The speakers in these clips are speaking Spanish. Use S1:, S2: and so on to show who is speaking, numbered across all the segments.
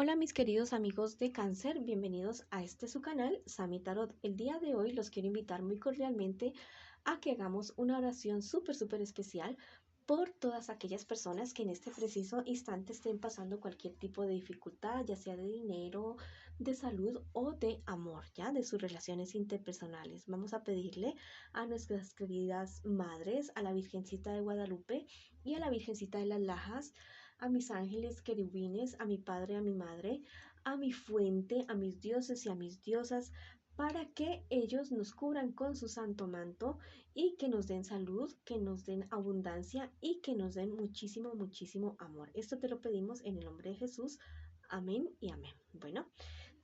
S1: Hola mis queridos amigos de Cáncer, bienvenidos a su canal, Sami Tarot. El día de hoy los quiero invitar muy cordialmente a que hagamos una oración súper especial por todas aquellas personas que en este preciso instante estén pasando cualquier tipo de dificultad, ya sea de dinero, de salud o de amor, ya de sus relaciones interpersonales. Vamos a pedirle a nuestras queridas madres, a la Virgencita de Guadalupe y a la Virgencita de las Lajas, a mis ángeles querubines, a mi padre, a mi madre, a mi fuente, a mis dioses y a mis diosas, para que ellos nos cubran con su santo manto y que nos den salud, que nos den abundancia y que nos den muchísimo amor. Esto te lo pedimos en el nombre de Jesús. Amén y amén. Bueno,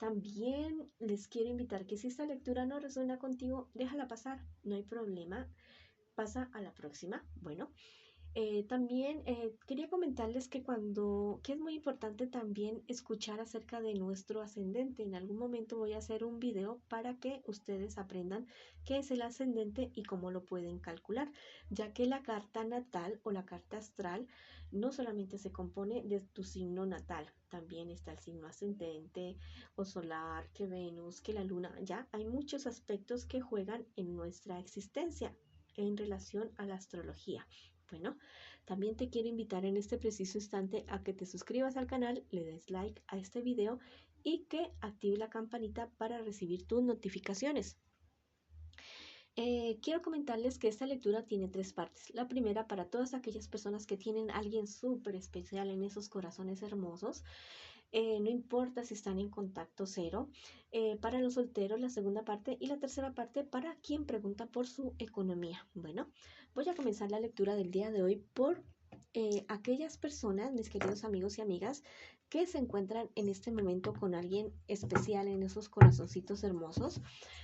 S1: también les quiero invitar que si esta lectura no resuena contigo, déjala pasar, no hay problema, pasa a la próxima. Bueno, también quería comentarles que es muy importante también escuchar acerca de nuestro ascendente. En algún momento voy a hacer un video para que ustedes aprendan qué es el ascendente y cómo lo pueden calcular, ya que la carta natal o la carta astral no solamente se compone de tu signo natal, también está el signo ascendente o solar, que Venus, que la luna. Ya hay muchos aspectos que juegan en nuestra existencia en relación a la astrología. Bueno, también te quiero invitar en este preciso instante a que te suscribas al canal, le des like a este video y que active la campanita para recibir tus notificaciones. Quiero comentarles que esta lectura tiene tres partes. La primera para todas aquellas personas que tienen a alguien súper especial en esos corazones hermosos. No importa si están en contacto cero. Para los solteros, la segunda parte. Y la tercera parte para quien pregunta por su economía. Bueno, voy a comenzar la lectura del día de hoy por aquellas personas, mis queridos amigos y amigas, que se encuentran en este momento con alguien especial en esos corazoncitos hermosos.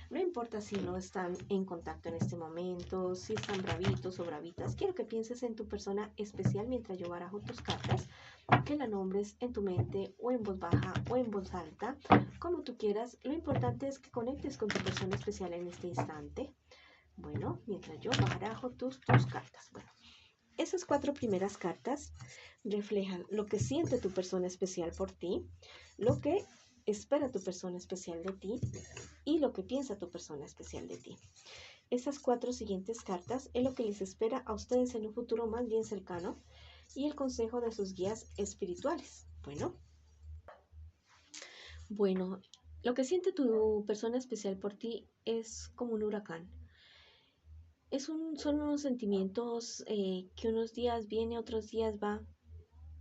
S1: No importa si no están en contacto en este momento, si están bravitos o bravitas. Quiero que pienses en tu persona especial mientras yo barajo tus cartas, que la nombres en tu mente o en voz baja o en voz alta, como tú quieras. Lo importante es que conectes con tu persona especial en este instante. Bueno, mientras yo barajo tus cartas. Bueno, esas cuatro primeras cartas reflejan lo que siente tu persona especial por ti, lo que espera tu persona especial de ti y lo que piensa tu persona especial de ti. Estas cuatro siguientes cartas es lo que les espera a ustedes en un futuro más bien cercano y el consejo de sus guías espirituales. Bueno, lo que siente tu persona especial por ti es como un huracán. Son unos sentimientos que unos días viene, otros días va,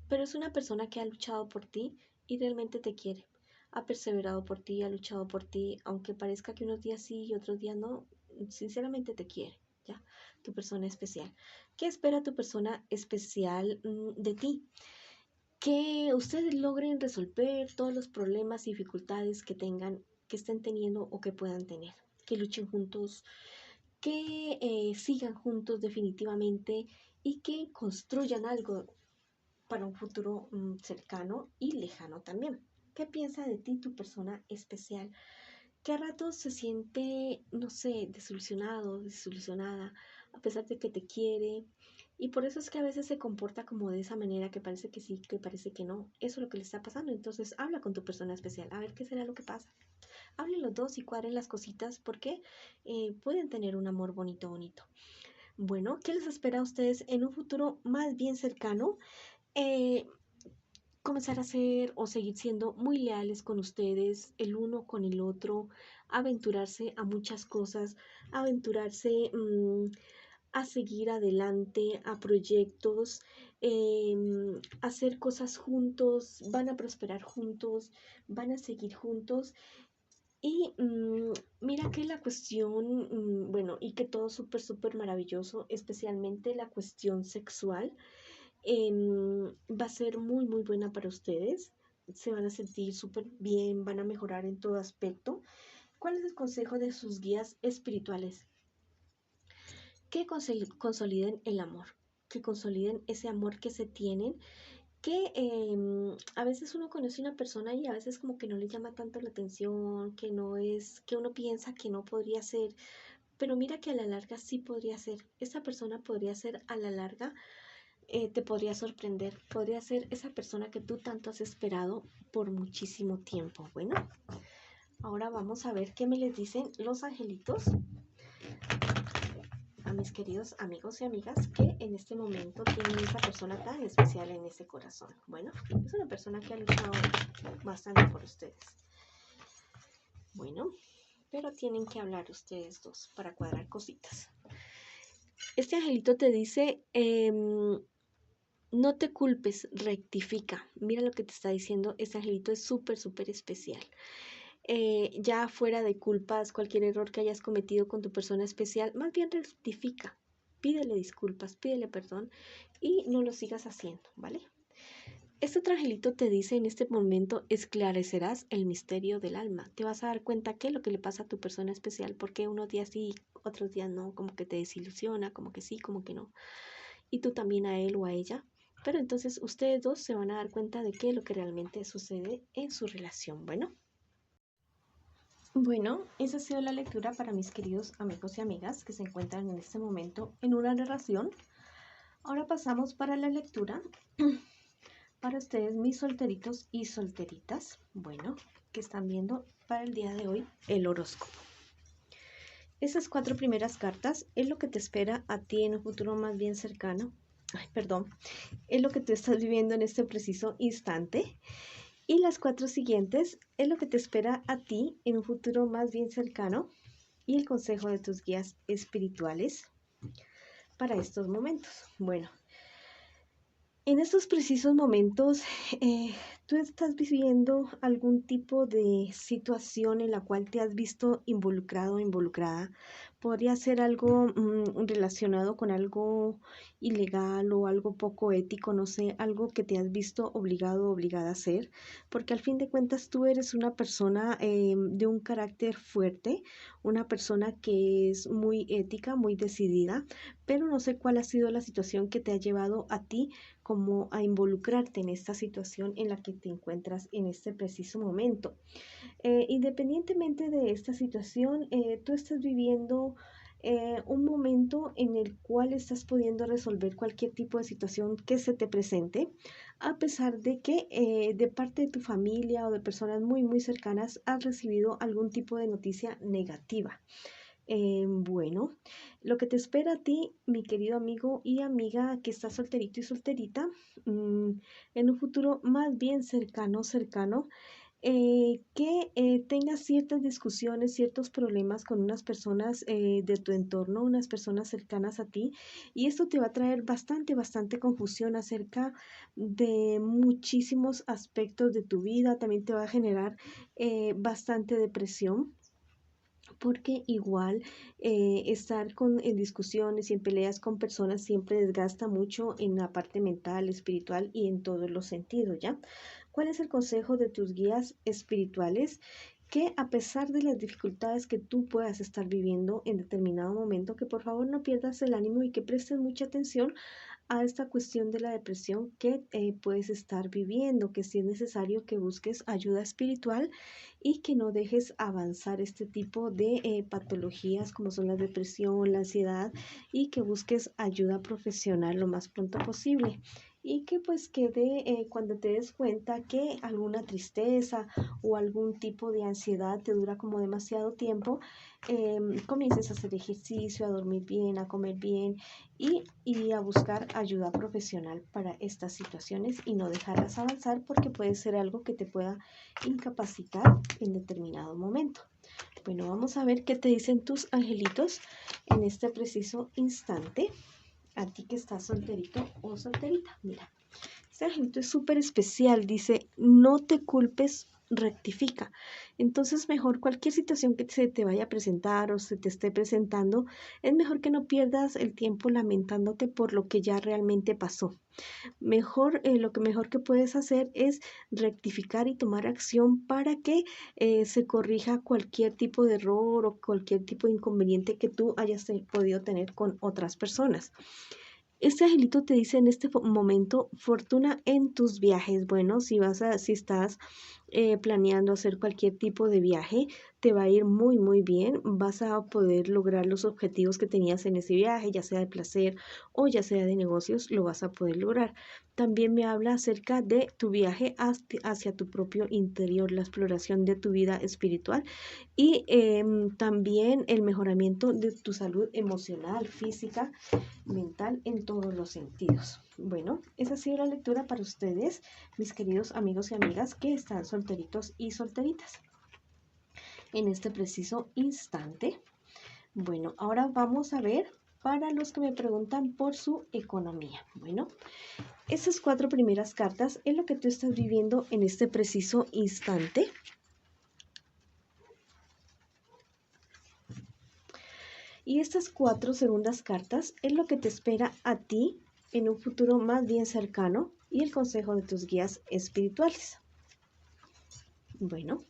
S1: pero es una persona que ha luchado por ti y realmente te quiere. Ha perseverado por ti, ha luchado por ti, aunque parezca que unos días sí y otros días no, sinceramente te quiere, ¿ya? Tu persona especial. ¿Qué espera tu persona especial de ti? Que ustedes logren resolver todos los problemas y dificultades que tengan, que estén teniendo o que puedan tener. Que luchen juntos, que sigan juntos definitivamente y que construyan algo para un futuro cercano y lejano también. ¿Qué piensa de ti tu persona especial? Que a ratos se siente, no sé, desilusionado, desilusionada, a pesar de que te quiere. Y por eso es que a veces se comporta como de esa manera, que parece que sí, que parece que no. Eso es lo que le está pasando. Entonces habla con tu persona especial, a ver qué será lo que pasa. Hablen los dos y cuadren las cositas porque pueden tener un amor bonito. Bueno, ¿qué les espera a ustedes en un futuro más bien cercano? Eh, Comenzar a ser o seguir siendo muy leales con ustedes, el uno con el otro, aventurarse a muchas cosas, aventurarse a seguir adelante, a proyectos, hacer cosas juntos, van a prosperar juntos, van a seguir juntos. Y mira que la cuestión, bueno, y que todo súper maravilloso, especialmente la cuestión sexual va a ser muy buena para ustedes. Se van a sentir súper bien, van a mejorar en todo aspecto. ¿Cuál es el consejo de sus guías espirituales? Que consoliden el amor, que consoliden ese amor que se tienen, que a veces uno conoce una persona y a veces como que no le llama tanto la atención, que no es, que uno piensa que no podría ser, pero mira que a la larga sí podría ser. Esa persona podría ser a la larga te podría sorprender. Podría ser esa persona que tú tanto has esperado por muchísimo tiempo. Bueno, ahora vamos a ver qué me les dicen los angelitos a mis queridos amigos y amigas que en este momento tienen esa persona tan especial en ese corazón. Bueno, es una persona que ha luchado bastante por ustedes. Bueno, pero tienen que hablar ustedes dos para cuadrar cositas. Este angelito te dice, no te culpes, rectifica. Mira lo que te está diciendo, este angelito es súper, súper especial. Ya fuera de culpas, cualquier error que hayas cometido con tu persona especial, más bien rectifica. Pídele disculpas, pídele perdón y no lo sigas haciendo, ¿vale? Este otro angelito te dice en este momento esclarecerás el misterio del alma. Te vas a dar cuenta qué es lo que le pasa a tu persona especial, porque unos días sí, otros días no, como que te desilusiona, como que sí, como que no. Y tú también a él o a ella. Pero entonces ustedes dos se van a dar cuenta de qué es lo que realmente sucede en su relación. Bueno, esa ha sido la lectura para mis queridos amigos y amigas que se encuentran en este momento en una relación. Ahora pasamos para la lectura para ustedes, mis solteritos y solteritas, bueno, que están viendo para el día de hoy el horóscopo. Esas 4 primeras cartas es lo que te espera a ti en un futuro más bien cercano. Es lo que tú estás viviendo en este preciso instante. Y las 4 siguientes es lo que te espera a ti en un futuro más bien cercano y el consejo de tus guías espirituales para estos momentos. Bueno, en estos precisos momentos, tú estás viviendo algún tipo de situación en la cual te has visto involucrado o involucrada. Podría ser algo relacionado con algo ilegal o algo poco ético, no sé, algo que te has visto obligado o obligada a hacer, porque al fin de cuentas tú eres una persona de un carácter fuerte, una persona que es muy ética, muy decidida, pero no sé cuál ha sido la situación que te ha llevado a ti como a involucrarte en esta situación en la que te encuentras en este preciso momento. Independientemente de esta situación, tú estás viviendo un momento en el cual estás pudiendo resolver cualquier tipo de situación que se te presente, a pesar de que de parte de tu familia o de personas muy, muy cercanas has recibido algún tipo de noticia negativa. Bueno, lo que te espera a ti, mi querido amigo y amiga que está solterito y solterita, en un futuro más bien cercano, que tengas ciertas discusiones, ciertos problemas con unas personas de tu entorno, unas personas cercanas a ti, y esto te va a traer bastante confusión acerca de muchísimos aspectos de tu vida, también te va a generar bastante depresión porque igual estar en discusiones y en peleas con personas siempre desgasta mucho en la parte mental, espiritual y en todos los sentidos, ¿ya? ¿Cuál es el consejo de tus guías espirituales? Que a pesar de las dificultades que tú puedas estar viviendo en determinado momento, que por favor no pierdas el ánimo y que prestes mucha atención a esta cuestión de la depresión que puedes estar viviendo, que si es necesario que busques ayuda espiritual y que no dejes avanzar este tipo de patologías como son la depresión, la ansiedad y que busques ayuda profesional lo más pronto posible. Y que pues quede cuando te des cuenta que alguna tristeza o algún tipo de ansiedad te dura como demasiado tiempo, comiences a hacer ejercicio, a dormir bien, a comer bien y a buscar ayuda profesional para estas situaciones y no dejarlas avanzar porque puede ser algo que te pueda incapacitar en determinado momento. Bueno, vamos a ver qué te dicen tus angelitos en este preciso instante. A ti que estás solterito o solterita, mira, este angelito es súper especial, dice, no te culpes, rectifica. Entonces, mejor cualquier situación que se te vaya a presentar o se te esté presentando, es mejor que no pierdas el tiempo lamentándote por lo que ya realmente pasó. Lo que mejor que puedes hacer es rectificar y tomar acción para que se corrija cualquier tipo de error o cualquier tipo de inconveniente que tú hayas podido tener con otras personas. Este angelito te dice en este momento fortuna en tus viajes. Bueno, si estás planeando hacer cualquier tipo de viaje, te va a ir muy, muy bien. Vas a poder lograr los objetivos que tenías en ese viaje, ya sea de placer o ya sea de negocios, lo vas a poder lograr. También me habla acerca de tu viaje hacia tu propio interior, la exploración de tu vida espiritual y también el mejoramiento de tu salud emocional, física, mental en todos los sentidos. Bueno, esa ha sido la lectura para ustedes, mis queridos amigos y amigas que están solteritos y solteritas en este preciso instante. Bueno, ahora vamos a ver para los que me preguntan por su economía. Bueno, esas 4 primeras cartas es lo que tú estás viviendo en este preciso instante. Y estas 4 segundas cartas es lo que te espera a ti en un futuro más bien cercano y el consejo de tus guías espirituales. Bueno,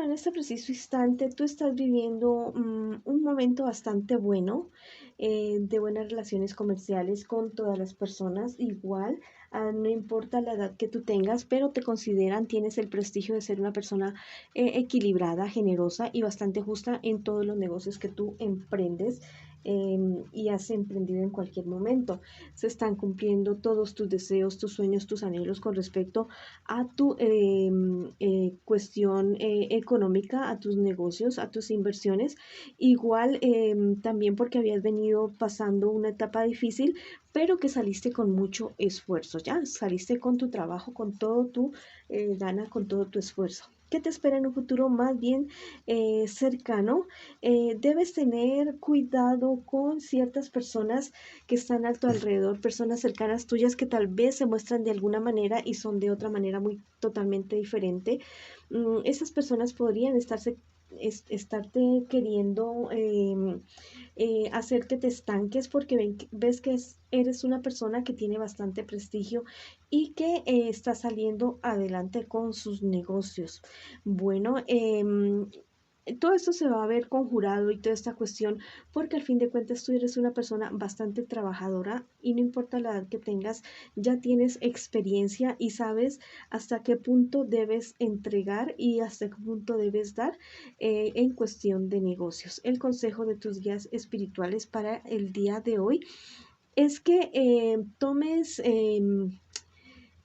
S1: en este preciso instante tú estás viviendo un momento bastante bueno, de buenas relaciones comerciales con todas las personas. Igual, no importa la edad que tú tengas, pero te consideran, tienes el prestigio de ser una persona equilibrada, generosa y bastante justa en todos los negocios que tú emprendes. Y has emprendido en cualquier momento. Se están cumpliendo todos tus deseos, tus sueños, tus anhelos con respecto a tu cuestión económica, a tus negocios, a tus inversiones. Igual también porque habías venido pasando una etapa difícil, pero que saliste con mucho esfuerzo, ya saliste con tu trabajo, con todo tu gana, con todo tu esfuerzo. ¿Qué te espera en un futuro más bien cercano? Debes tener cuidado con ciertas personas que están a tu alrededor, personas cercanas tuyas que tal vez se muestran de alguna manera y son de otra manera muy totalmente diferente. Esas personas podrían estarte queriendo hacer que te estanques porque ves que eres una persona que tiene bastante prestigio y que está saliendo adelante con sus negocios. Bueno, todo esto se va a ver conjurado y toda esta cuestión porque al fin de cuentas tú eres una persona bastante trabajadora y no importa la edad que tengas, ya tienes experiencia y sabes hasta qué punto debes entregar y hasta qué punto debes dar en cuestión de negocios. El consejo de tus guías espirituales para el día de hoy es que tomes...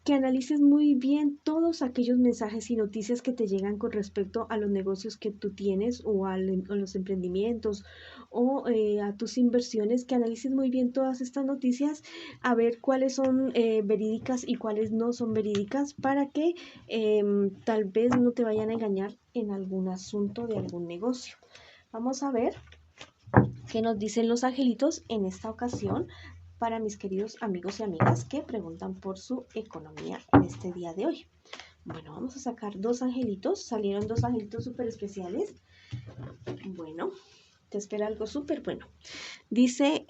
S1: que analices muy bien todos aquellos mensajes y noticias que te llegan con respecto a los negocios que tú tienes o a los emprendimientos o a tus inversiones, que analices muy bien todas estas noticias, a ver cuáles son verídicas y cuáles no son verídicas para que tal vez no te vayan a engañar en algún asunto de algún negocio. Vamos a ver qué nos dicen los angelitos en esta ocasión para mis queridos amigos y amigas que preguntan por su economía en este día de hoy. Bueno, vamos a sacar 2 angelitos. Salieron 2 angelitos súper especiales. Bueno, te espera algo súper bueno. Dice,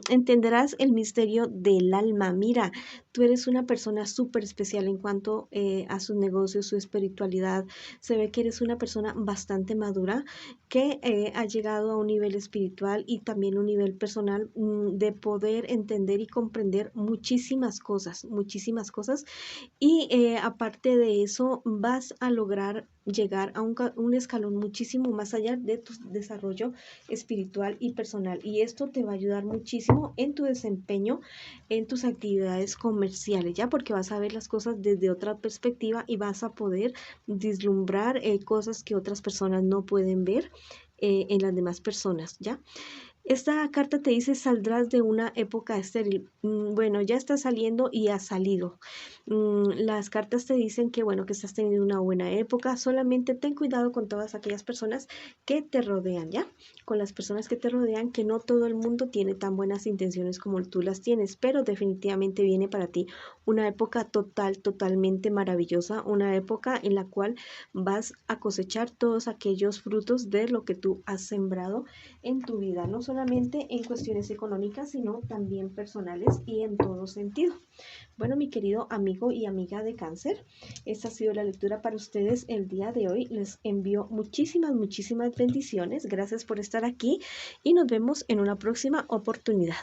S1: entenderás el misterio del alma. Mira, tú eres una persona súper especial en cuanto a sus negocios, su espiritualidad. Se ve que eres una persona bastante madura que ha llegado a un nivel espiritual y también un nivel personal de poder entender y comprender muchísimas cosas, muchísimas cosas. Y aparte de eso, vas a lograr llegar a un escalón muchísimo más allá de tu desarrollo espiritual y personal. Y esto te va a ayudar muchísimo en tu desempeño, en tus actividades comerciales, ¿ya? Porque vas a ver las cosas desde otra perspectiva y vas a poder vislumbrar cosas que otras personas no pueden ver en las demás personas, ¿ya? Esta carta te dice saldrás de una época estéril. Bueno, ya está saliendo y ha salido. Las cartas te dicen que bueno, que estás teniendo una buena época. Solamente ten cuidado con todas aquellas personas que te rodean, ¿ya? Con las personas que te rodean, que no todo el mundo tiene tan buenas intenciones como tú las tienes, pero definitivamente viene para ti una época totalmente maravillosa, una época en la cual vas a cosechar todos aquellos frutos de lo que tú has sembrado en tu vida, no solamente en cuestiones económicas, sino también personales y en todo sentido. Bueno, mi querido amigo y amiga de Cáncer, esta ha sido la lectura para ustedes el día de hoy. Les envío muchísimas bendiciones. Gracias por estar aquí y nos vemos en una próxima oportunidad.